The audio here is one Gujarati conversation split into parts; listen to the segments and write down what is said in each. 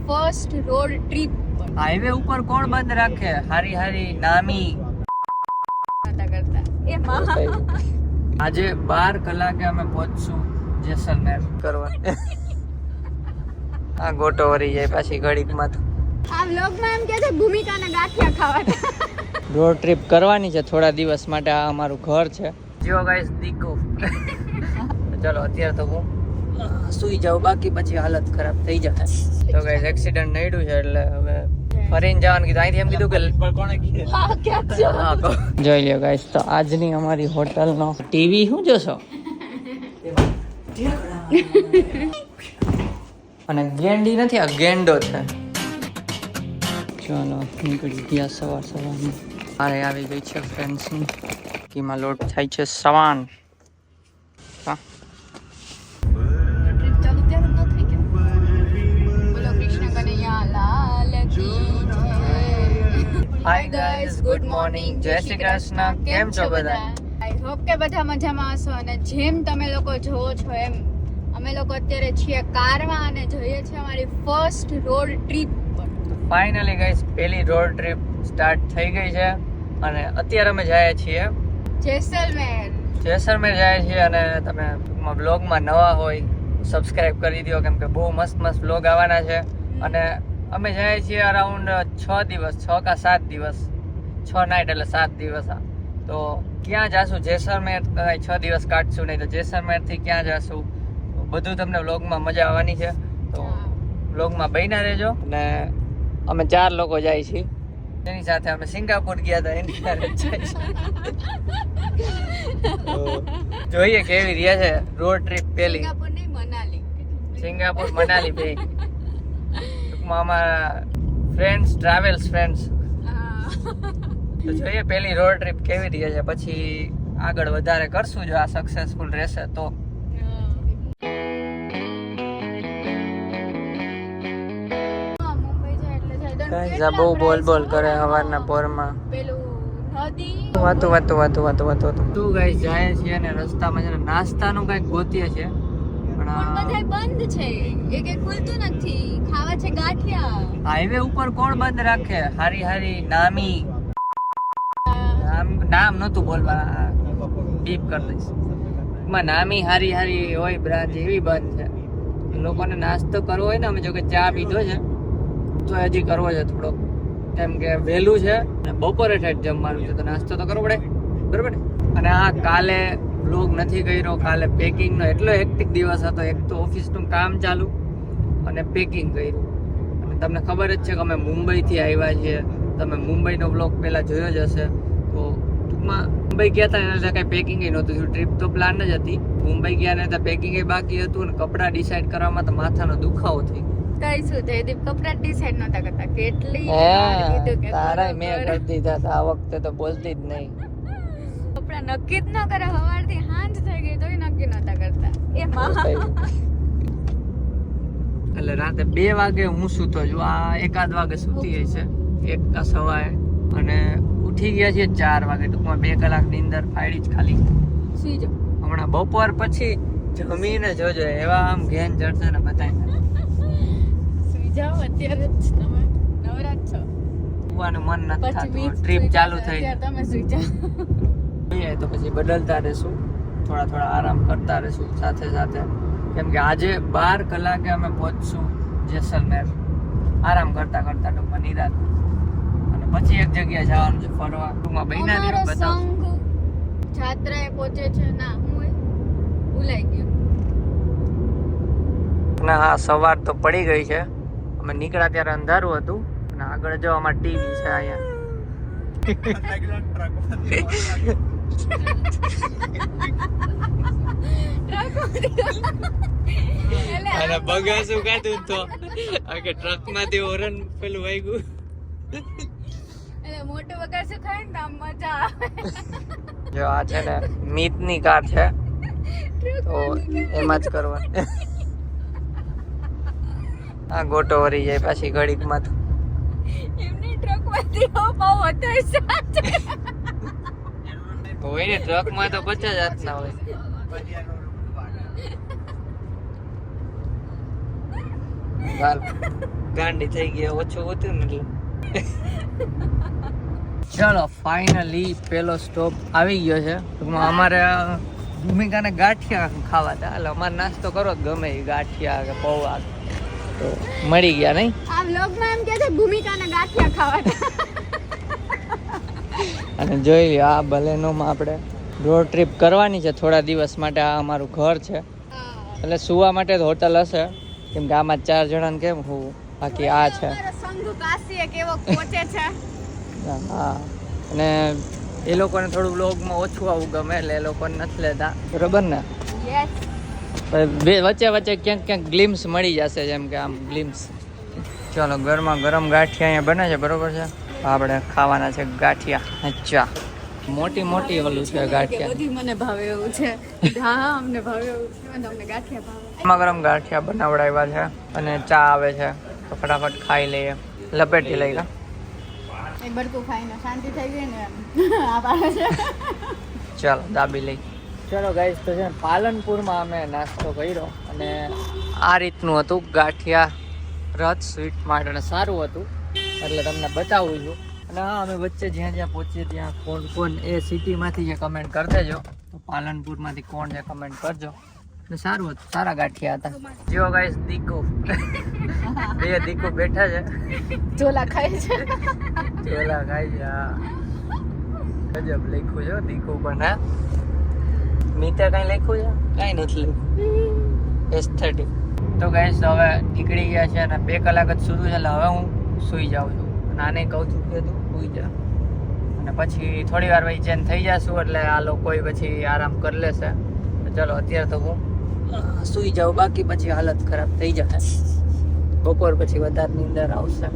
ફર્સ્ટ રોડ ટ્રીપ પર. હાઈવે ઉપર કોણ બંધ રાખે? હારી હારી નામી કરતા એ માં આજે 12 કલાકે અમે પહોંચશું જેસલમેર કરવા. આ ગોટો વરી જાય પાછી ઘડીકમાં. તો આ વ્લોગમાં એમ કે છે ભૂમિકાના ગાંઠિયા ખાવાના. રોડ ટ્રીપ કરવાની છે થોડા દિવસ માટે. આ અમારું ઘર છે. જીઓ ગાઈસ દીકો. ચલો અત્યારે તો હું સુઈ જાઉં, બાકી પછી હાલત ખરાબ થઈ જાય. તો ગાઈસ એક્સિડન્ટ નડ્યું છે એટલે હવે ફરીને જવાનું કીધું. અહીંથી એમ કીધું કે કોણે કીધું. હા ક્યાં છે? જોઈ લ્યો ગાઈસ, તો આજની અમારી હોટલનો ટીવી શું જોશો? અને ગેંડી નથી, આ ગેંડો છે. ચાલો નીકળી ગયા સવાર સવારમાં. મારે આવી ગઈ છે ફ્રેન્ડ્સની કીમાં લોટ થાય છે સવાન. ટ્રીપ ચાલુ ત્યારે ન થઈ ગયું. બોલો કૃષ્ણ કનૈયા લાલ કી જય. હાય ગાઈસ, ગુડ મોર્નિંગ, જય શ્રી કૃષ્ણ. કેમ છો બધા? આઈ હોપ કે બધા મજામાં હશો. અને જેમ તમે લોકો જોવો છો એમ અમે લોકો અત્યારે છીએ કારમાં અને જઈએ છીએ અમારી ફર્સ્ટ રોડ ટ્રીપ પર. ફાઇનલી ગાઈસ પહેલી રોડ ટ્રીપ સ્ટાર્ટ થઈ ગઈ છે અને અત્યારે અમે જઈએ છીએ જેસલમેર. જેસલમેર જઈએ છીએ. અને તમે બ્લોગમાં નવા હોય સબસ્ક્રાઇબ કરી દો, કેમ કે બહુ મસ્ત મસ્ત બ્લોગ આવવાના છે. અને અમે જઈએ છીએ અરાઉન્ડ 6 દિવસ, 6 કા 7 દિવસ, 6 નાઇટ એટલે 7 દિવસ. તો ક્યાં જાશું? જેસલમેર 6 દિવસ કાઢશું નહીં તો જેસલમેર થી ક્યાં જાશું બધું તમને વ્લોગમાં મજા આવવાની છે. તો વ્લોગમાં બન્યા રહેજો. અને અમે 4 લોકો જાય છીએ. એની સાથે અમે સિંગાપુર ગયા હતા, એની સાથે જાય છીએ. જોઈએ કેવી રહે છે રોડ ટ્રીપ પેલી. સિંગાપુર નહીં, મનાલી. સિંગાપુર મનાલી બે ટૂંકમાં અમારા ફ્રેન્ડ્સ, ટ્રાવેલ્સ ફ્રેન્ડ્સ. તો જોઈએ પેલી રોડ ટ્રીપ કેવી રહે છે, પછી આગળ વધારે કરશું જો આ સક્સેસફુલ રહેશે તો. ગાઈસ આ બહુ બોલ બોલ કરે સવારના પોરમાં. પેલું નદી વાતું તું ગાઈસ જાય છે અને રસ્તામાં છે ને નાસ્તાનું કંઈક ગોતીએ છે પણ બધાય બંધ છે. એક ખુલતું નથી. ખાવા છે ગાંઠિયા. હાઈવે ઉપર કોણ બંધ રાખે? હારી હારી નામી નામ નતું બોલવા, બીપ કરી દઈશ. નામી હારી હારી હોય બ્રાન્ચ એવી બંધ છે. લોકોને નાસ્તો કરવો હોય ને, અમે જો કે ચા પીધો છે તો હજી કરવો છે થોડો, કેમ કે વહેલું છે અને બપોરે ઠેઠ જમવાનું છે તો નાસ્તો તો કરવો પડે, બરાબર ને? અને આ કાલે વ્લોગ નથી કર્યો. કાલે પેકિંગનો એટલો હેક્ટિક દિવસ હતો. એક તો ઓફિસનું કામ ચાલુ અને પેકિંગ કર્યું. અને તમને ખબર જ છે કે અમે મુંબઈથી આવ્યા છીએ. તમે મુંબઈનો વ્લોગ પહેલાં જોયો જ હશે. તો ટૂંકમાં મુંબઈ ગયા હતા એના કાંઈ પેકિંગ નહોતું થયું. ટ્રીપ તો પ્લાન જ હતી. મુંબઈ ગયા ને ત્યાં પેકિંગ બાકી હતું અને કપડાં ડિસાઈડ કરવામાં તો માથાનો દુખાવો થઈ ગયો. કઈ શું જયદીપ કપડા ડિસાઈડ નતા કરતા. કેટલી વાર કીધું કે તારા મેં કરી દીધા હતા. આ વખતે તો બોલતી જ નહીં. કપડા નક્કી જ ન કરે. સવારથી સાંજ થઈ ગઈ તોય નક્કી નતા કરતા. એ માં એટલે રાતે 2 વાગે હું સૂતો છું. આ 1 વાગે સૂતી હોય છે, 1 કા સવાએ. અને ઉઠી ગયા છીએ 4 વાગે. ટૂંકમાં 2 કલાકની અંદર ફાડી જ ખાલી. સુઈ જાઓ. હમણાં બપોર પછી જમીને જોજો એવા આમ ઘેન ચડશે ને બતાવીને. સુઈ જાઓ અત્યારે જ. તમે નવરાત છો. સુવાનું મન નથી પછી થતું. ટ્રીપ ચાલુ થઈ તમે સુઈ જાઓ. જોઈએ તો પછી બદલતા રહેશું, થોડા આરામ કરતા રહેશું સાથે સાથે. કેમ કે આજે 12 કલાકે અમે પહોંચશું જેસલમેર. આરામ કરતા કરતા ટૂંકમાં નિરાત. અને પછી એક જગ્યાએ જવાનું છે ફરવા. ટૂંકમાં બહેના અમારો બતાવું. સંઘ જાત્રાએ પહોંચે છે. ના હું ભૂલાઈ ગયું. ના હા, સવાર તો પડી ગઈ છે. અમે નીકળ્યા ત્યારે અંધારું હતું અને આગળ જો અમાર ટીવી છે અહીંયા. અને બગાસું કાઢું તો કે ટ્રક માંથી હોરન પેલું વાગ્યું. એટલે મોટું વગાડશું થાય ને આમ મજા આવે. જો આ છે ને મીતની કાર છે તો એમાં જ કરવાનું. આ ગોટો વરી જાય પાછી ઘડીકમાં. તો એમની ટ્રકમાંથી બહુ વધારે સાચે હોય ને ટ્રકમાં તો 50 જાતના હોય. ચાલ ગાંડી થઈ ગઈ ઓછું હતું ને એટલે ચલો ફાઇનલી પેલો સ્ટોપ આવી ગયો છે ટૂંકમાં અમારે ભૂમિકાને ગાંઠિયા ખાવા હતા એટલે અમારે નાસ્તો કરો ગમે એ ગાંઠિયા કે પૌવા તો મળી ગયા નહીં આ વ્લોગમાં એમ કહે છે ભૂમિકાના ગાંઠિયા ખાવાના અને જોઈ લ્યો આ બલેનોમાં આપણે રોડ ટ્રીપ કરવાની છે થોડા દિવસ માટે આ અમારું ઘર છે એટલે સુવા માટે તો હોટલ હશે કેમ કે આમાં 4 જણાને કેમ હોવું બાકી આ છે સંઘ કાશી કેવો કોચે છે હા અને એ લોકોને થોડું વ્લોગમાં ઓછું આવું ગમે એટલે એ લોકોને નથી લેતા બરોબર ને યસ વચ્ચે વચ્ચે ક્યાંક ક્યાંક ગ્લિમ્સ મળી જશે જેમ કે આમ ગ્લિમ્સ ચાલો ગરમા ગરમ ગાંઠિયા અહીંયા બને છે બરોબર છે આપણે ખાવાના છે ગાંઠિયા ચા મોટી મોટી ઓલું છે ગાંઠિયા બધી મને ભાવે એવું છે હા અમને ભાવે એવું છે અને અમને ગાંઠિયા ભાવે ગરમા ગરમ ગાંઠિયા બનાવડાવ્યા છે અને ચા આવે છે તો ફટાફટ ખાઈ લઈએ લપેટી લઈ લો એક બડકું ખાઈને શાંતિ થઈ ગઈ ને આ પાડે છે ચાલો દાબી લઈ ચલો ગાઈસ તો છે ને પાલનપુરમાં અમે નાસ્તો કર્યો અને આ રીતનું હતું ગાંઠિયા રથ સ્વીટ માર્ટ અને સારું હતું એટલે તમને બતાવું છું અને હા અમે વચ્ચે જ્યાં જ્યાં પહોંચીએ ત્યાં કોણ કોણ એ સિટીમાંથી જે કમેન્ટ કરી દેજો તો પાલનપુરમાંથી કોણ છે કમેન્ટ કરજો અને સારું હતું સારા ગાંઠિયા હતા જો ગાઈસ દીકુ બે દીકુ બેઠા છે ઝોલા ખાય છે ઝોલા ખાય છે હા ગજબ લખ્યું છે દીકુ પણ હા મીતે કઈ લખ્યું છે કઈ નથી લખ્યું એસ્થેટિક તો ગાઈસ હવે નીકળી ગયા છે અને 2 કલાક જ શરૂ છે એટલે હવે હું સૂઈ જાઉં છું અને આને કહું છું કે તું સૂઈ જા અને પછી થોડી વાર પછી ચેન્જ થઈ જશું એટલે આ લોકો પછી આરામ કરી લેશે તો ચલો અત્યારે તો હું સૂઈ જાઉં બાકી પછી હાલત ખરાબ થઈ જશે બપોર પછી વધારે નીંદર આવશે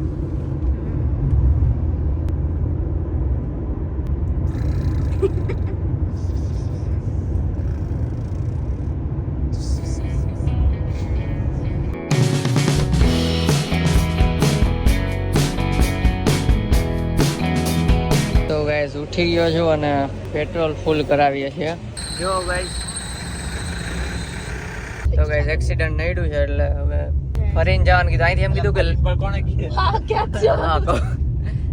તો ગાઈસ ઉઠી ગયો છું અને પેટ્રોલ ફૂલ કરાવીએ છીએ જો ગાઈસ તો ગાઈસ એક્સિડન્ટ નડ્યું છે એટલે હવે ફરીને જવાનું કીધું અહીંથી એમ કીધું કે હા ક્યાં છે હા કહો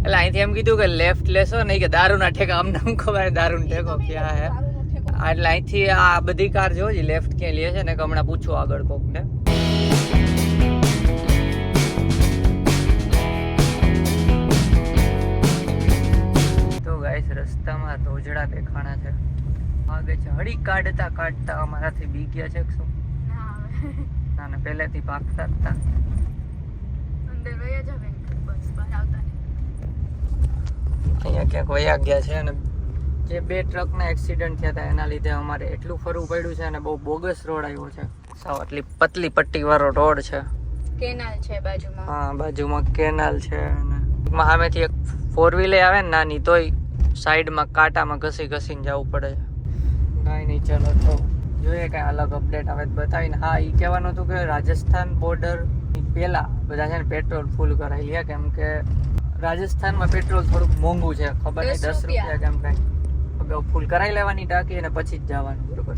એટલે અહીંથી એમ કીધું કે લેફ્ટ લેશો નહીં કે દારૂના ઠેકા અમને શું ખબર દારૂનો ઠેકો ક્યાં હે એટલે અહીંથી આ બધી કાર જોજી લેફ્ટ ક્યાં લે છે ને કે હમણાં પૂછો આગળ કોકને તો ગાઈસ રસ્તામાં ધોજડા દેખાણા છે આગે છે હળી કાઢતા કાઢતા અમારાથી બી ગયા છે શું ના ના પહેલેથી ભાગતા હતા અંદર વયા જાવે બસ બહાર આવતા અહીંયા ક્યાંક વયા ગયા છે અને જે 2 ટ્રકના એક્સિડન્ટ થયા હતા એના લીધે અમારે એટલું ફરવું પડ્યું છે અને બહુ બોગસ રોડ આવ્યો છે સાવ આટલી પતલી પટ્ટી વાળો રોડ છે કેનાલ છે બાજુમાં હા બાજુમાં કેનાલ છે અને સામેથી એક 4 વ્હીલ આવે ને નાની તોય સાઈડમાં કાંટામાં ઘસી ઘસીને જવું પડે છે કાંઈ નહીં ચલો તો જોઈએ કાંઈ અલગ અપડેટ આવે તો બતાવીને હા એ કહેવાનું હતું કે રાજસ્થાન બોર્ડર પહેલા બધા છે ને પેટ્રોલ ફૂલ કરાવી લે કેમ કે રાજસ્થાનમાં પેટ્રોલ થોડુંક મોંઘું છે ખબર નહીં 10 રૂપિયા કેમ કાંઈ અગાઉ ફૂલ કરાવી લેવાની ટાંકી અને પછી જ જવાનું બરોબર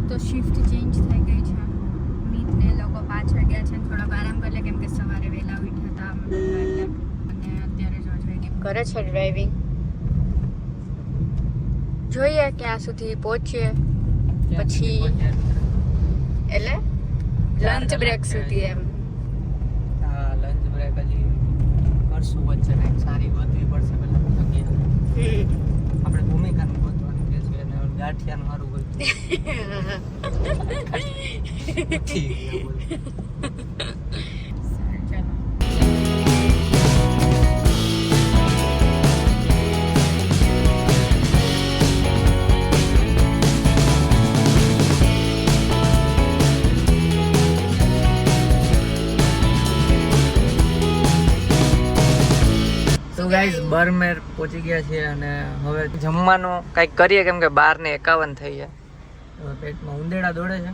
તો શિફ્ટ ચેન્જ થઈ ગઈ છે મીત ને લોકો પાછળ ગયા છે થોડોક આરામ કરી લે કેમ કે સવારે વહેલા ઉઠ્યા હતા એટલે અને અત્યારે જો જોઈને કરે છે ડ્રાઇવિંગ જોઈએ ક્યાં સુધી પહોંચીએ પછી એટલે લંચ બ્રેક સુધી એમ હા લંચ બ્રેક હજી કરશું વચ્ચે કંઈક સારી ગોતવી પડશે પેલા જગ્યા આપણે ભૂમિકાનું ગોતવાનું કે છે અને ગાંઠિયાનું સારું ગોતવું ગાઈસ બરમેર પહોંચી ગયા છીએ અને હવે જમવાનું કંઈક કરીએ કેમ કે 12:51 થઈ ગયા હવે પેટમાં ઉંદેડા દોડે છે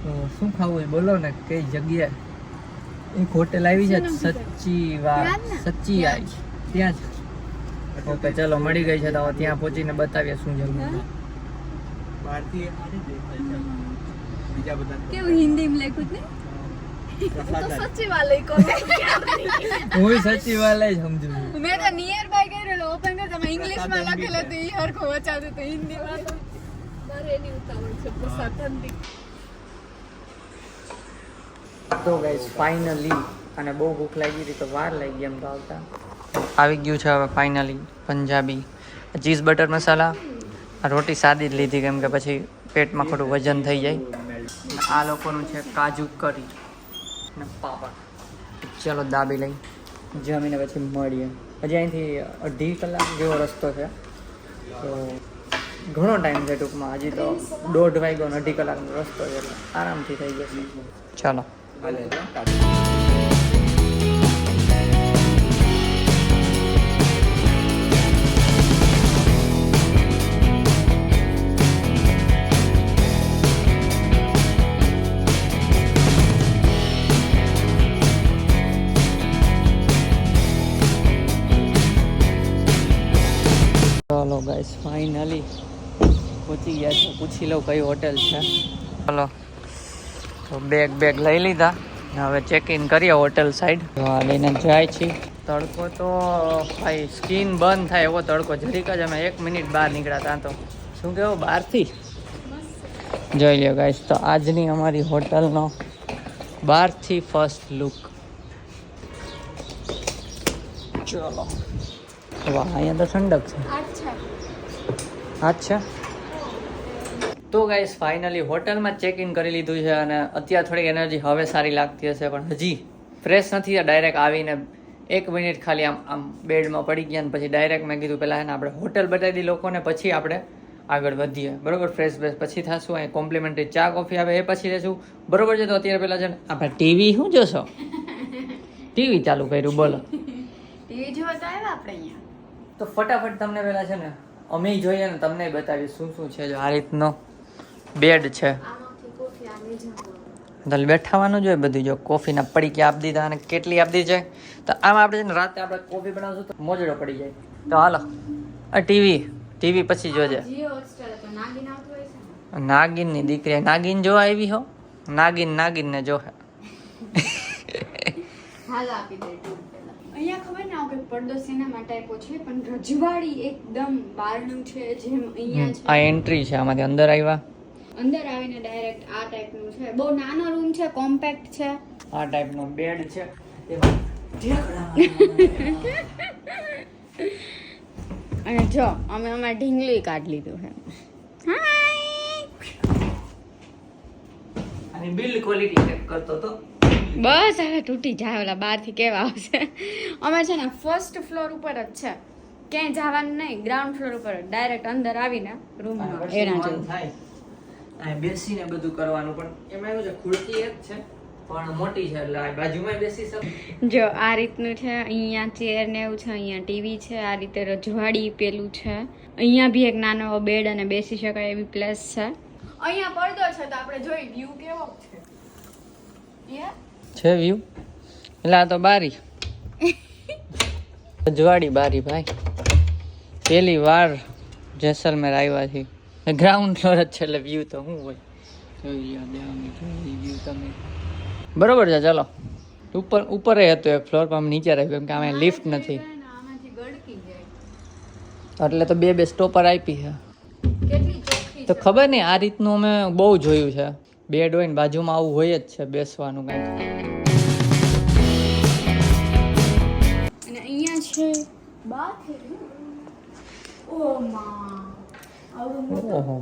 તો શું ખાવું એ બોલો ને કઈ જગ્યાએ એક હોટેલ આવી છે સચ્ચી આવી ત્યાં જ ઓકે ચલો મળી ગઈ છે તો ત્યાં પહોંચીને બતાવીએ શું જમવું કેવું હિન્દીમાં લખ્યું ને સચિવાલય હું સચિવાલય સમજુ મેં તો નિયર બાય કરેલો ઓપન કર તમે ઇંગ્લિશમાં લખેલું તો ઈ હરખો વચાવતું તો હિન્દીમાં તો મારે એની ઉતાવળ છે પ્રસાદની તો ગાઈસ ફાઇનલી અને બહુ ભૂખ લાગી હતી તો વાર લાગી એમ તો આવતા આવી ગયું છે હવે ફાઇનલી પંજાબી ચીઝ બટર મસાલા રોટી સાદી જ લીધી કેમ કે પછી પેટમાં ખોટું વજન થઈ જાય આ લોકોનું છે કાજુ કરી ને પાપડ ચલો દાબી લઈ જમીને પછી મળીએ હજી અહીંથી 2.5 કલાક જેવો રસ્તો છે તો ઘણો ટાઈમ છે ટૂંકમાં હજી તો 1.5 વાગ્યો 2.5 કલાકનો રસ્તો છે એટલે આરામથી થઈ જશે ચાલો ચાલો ગાઈસ ફાઇનલી પહોંચી ગયા છે પૂછી લઉં કઈ હોટેલ છે ચાલો તો બેગ લઈ લીધા હવે ચેક ઇન કરીએ હોટેલ સાઈડ લઈને જાય છે તડકો તો ભાઈ સ્કીન બંધ થાય એવો તડકો જરીક જ અમે 1 મિનિટ બહાર નીકળ્યા હતા તો શું કહેવું બહારથી જોઈ લ્યો ગાઈસ તો આજની અમારી હોટલનો બહારથી ફર્સ્ટ લુક ચલો વાહ અહીંયા તો ઠંડક છે અચ્છા તો ગાઈસ ફાઇનલી હોટલમાં ચેક ઇન કરી લીધું છે અને અત્યારે થોડીક એનર્જી હવે સારી લાગતી હશે પણ હજી ફ્રેશ નથી ડાયરેક્ટ આવીને 1 મિનિટ ખાલી આમ બેડમાં પડી ગયા ને પછી ડાયરેક્ટ મેં કીધું પહેલાં એને આપણે હોટલ બતાવી દી લોકોને પછી આપણે આગળ વધીએ બરોબર ફ્રેશ પછી થશું અહીં કોમ્પ્લિમેન્ટરી ચા કોફી આવે એ પછી લેશું બરોબર છે તો અત્યારે પહેલાં છે ને આપણે ટીવી શું જોશો ટીવી ચાલુ કર્યું બોલો ટીવી જોવા તો આવ્યા આપણે અહીંયા તો ફટાફટ તમને પહેલાં છે ને અમે જોઈએ ને તમને બતાવીએ શું છે જો આ રીતનો બેડ છે તો બેઠાવાનું જોઈએ બધું જો કોફીના પડીકી આપી દીધા અને કેટલી આપી દીધી છે તો આમાં આપણે છે ને રાતે આપણે કોફી બનાવશું તો મોજડો પડી જાય તો હાલો આ ટીવી પછી જોજે નાગિનની દીકરી નાગિન જોવા આવી હો નાગિનને જોહે અહીંયા ખબર ને આપણે પડદો સિનેમા ટાઈપો છે પણ રજવાડી એકદમ બારણું છે જેમ અહીંયા છે આ એન્ટ્રી છે આમાંથી અંદર આવ્યા અંદર આવીને ડાયરેક્ટ આ ટાઈપનું છે બહુ નાનો રૂમ છે કોમ્પેક્ટ છે આ ટાઈપનો બેડ છે અને જો અમે અમારે ઢીંગલી કાઢી લીધું છે અને બિલ્ડ ક્વોલિટી ચેક કરતો તો બસ હવે તૂટી જાય ઓલા બહારથી કેવા આવશે અમે છે ને ફર્સ્ટ ફ્લોર ઉપર જ છે ક્યાંય જવાનું નહીં ગ્રાઉન્ડ ફ્લોર ઉપર ડાયરેક્ટ અંદર આવીને રૂમમાં એના જેવું થાય આ બેસીને બધું કરવાનું પણ એમાં એવું છે ખુરશી એક છે પણ મોટી છે એટલે આ બાજુમાં બેસી શકે જો આ રીતનું છે અહીંયા ચેર ને એવું છે અહીંયા ટીવી છે આ રીતે રજવાડી પેલું છે અહીંયા બી એક નાનો બેડ અને બેસી શકાય એવી પ્લેસ છે અહીંયા પડદો છે તો આપણે જોઈ વ્યૂ કેવો છે વ્યૂ એટલે આ તો બારી રજવાડી બારી ભાઈ પેલી વાર જેસલમેર આવ્યા છે ગ્રાઉન્ડ ફ્લોર જ છે એટલે વ્યૂ તો શું હોય જોઈ વ્યૂ તમે બરોબર છે ચાલો ઉપર હતું એક ફ્લોર પર આમ નીચે રહ્યું કેમ કે આમાં લિફ્ટ નથી એટલે તો બે સ્ટોપર આપી છે તો ખબર નહીં આ રીતનું અમે બહુ જોયું છે બેડ હોય ને બાજુમાં આવું હોય જ છે બેસવાનું કંઈક અને અહીંયા છે બાથરૂમ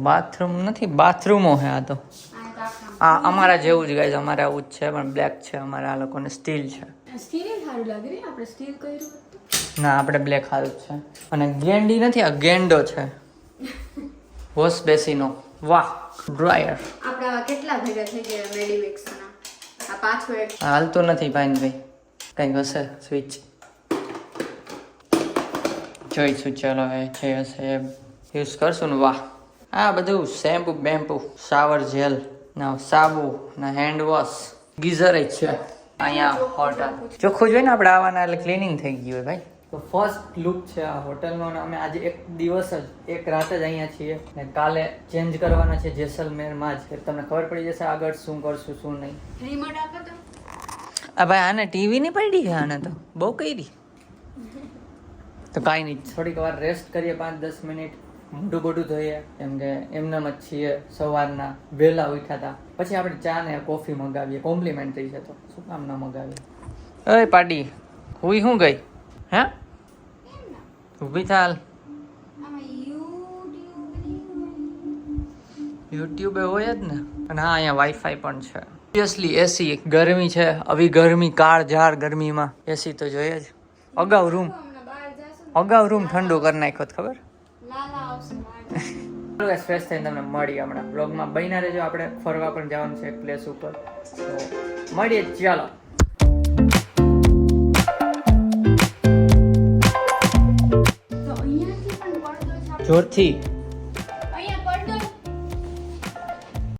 બાથરૂમ નથી બાથરૂમો હે આ તો આ અમારા જેવું જ ગાઈઝ અમારે આવું જ છે પણ બ્લેક છે અમારે આ લોકોને સ્ટીલ છે સ્ટીલ સારું લાગે ને આપણે સ્ટીલ કર્યું ના આપણે બ્લેક સારું જ છે અને ગેંડી નથી આ ગેંડો છે વોશ બેસીનો વાહ ડ્રાયર આપણા કેટલા ભેગા થઈ ગયા મેડિમિક્સના આ પાછો એક હાલતો નથી ભાઈ કંઈક હશે સ્વિચ જોઈશું ચલો એ છે હશે યુઝ કરશું ને વાહ આ બધું શેમ્પુ બેમ્પુ શાવર જેલ ના સાબુ ના હેન્ડ વોશ ગીઝર જ છે અહીંયા હોટ ચોખ્ખું જોઈએ ને આપણે આવવાના એટલે ક્લિનિંગ થઈ ગયું હોય ભાઈ તો ફર્સ્ટ લુક છે આ હોટલનો અને અમે આજે એક દિવસ જ એક રાત જ અહીંયા છીએ ને કાલે ચેન્જ કરવાના છે જેસલમેરમાં જ એટલે તમને ખબર પડી જશે આગળ શું કરશું શું નહીં. રિમોટ આપો તો. આ ભાઈ આને ટીવી નહીં પડી છે આને તો બહુ કરી તો કાંઈ નહીં થોડીક વાર રેસ્ટ કરીએ 5-10 મિનિટ મોઢું બોઢું ધોઈએ કેમ કે એમનેમ જ છીએ સવારના વહેલા ઉઠ્યા હતા પછી આપણે ચા ને કોફી મંગાવીએ કોમ્પ્લિમેન્ટરી છે તો શું કામ ના મંગાવીએ. અય પાડી હુઈ શું ગઈ હે ઊભી થાલ યુટ્યુબ હોય જ ને અને હા અહીંયા વાઈફાઈ પણ છે ઓબ્વિયસલી એસી ગરમી છે આવી ગરમી કાળઝાળ ગરમીમાં એસી તો જોઈએ જ અગાઉ રૂમ ઠંડુ કરી નાખ્યો તો ખબર ફ્રેશ થઈને તમને મળીએ હમણાં બ્લોગમાં બન્યા રહેજો આપણે ફરવા પણ જવાનું છે એક પ્લેસ ઉપર તો મળીએ ચાલો. જોરથી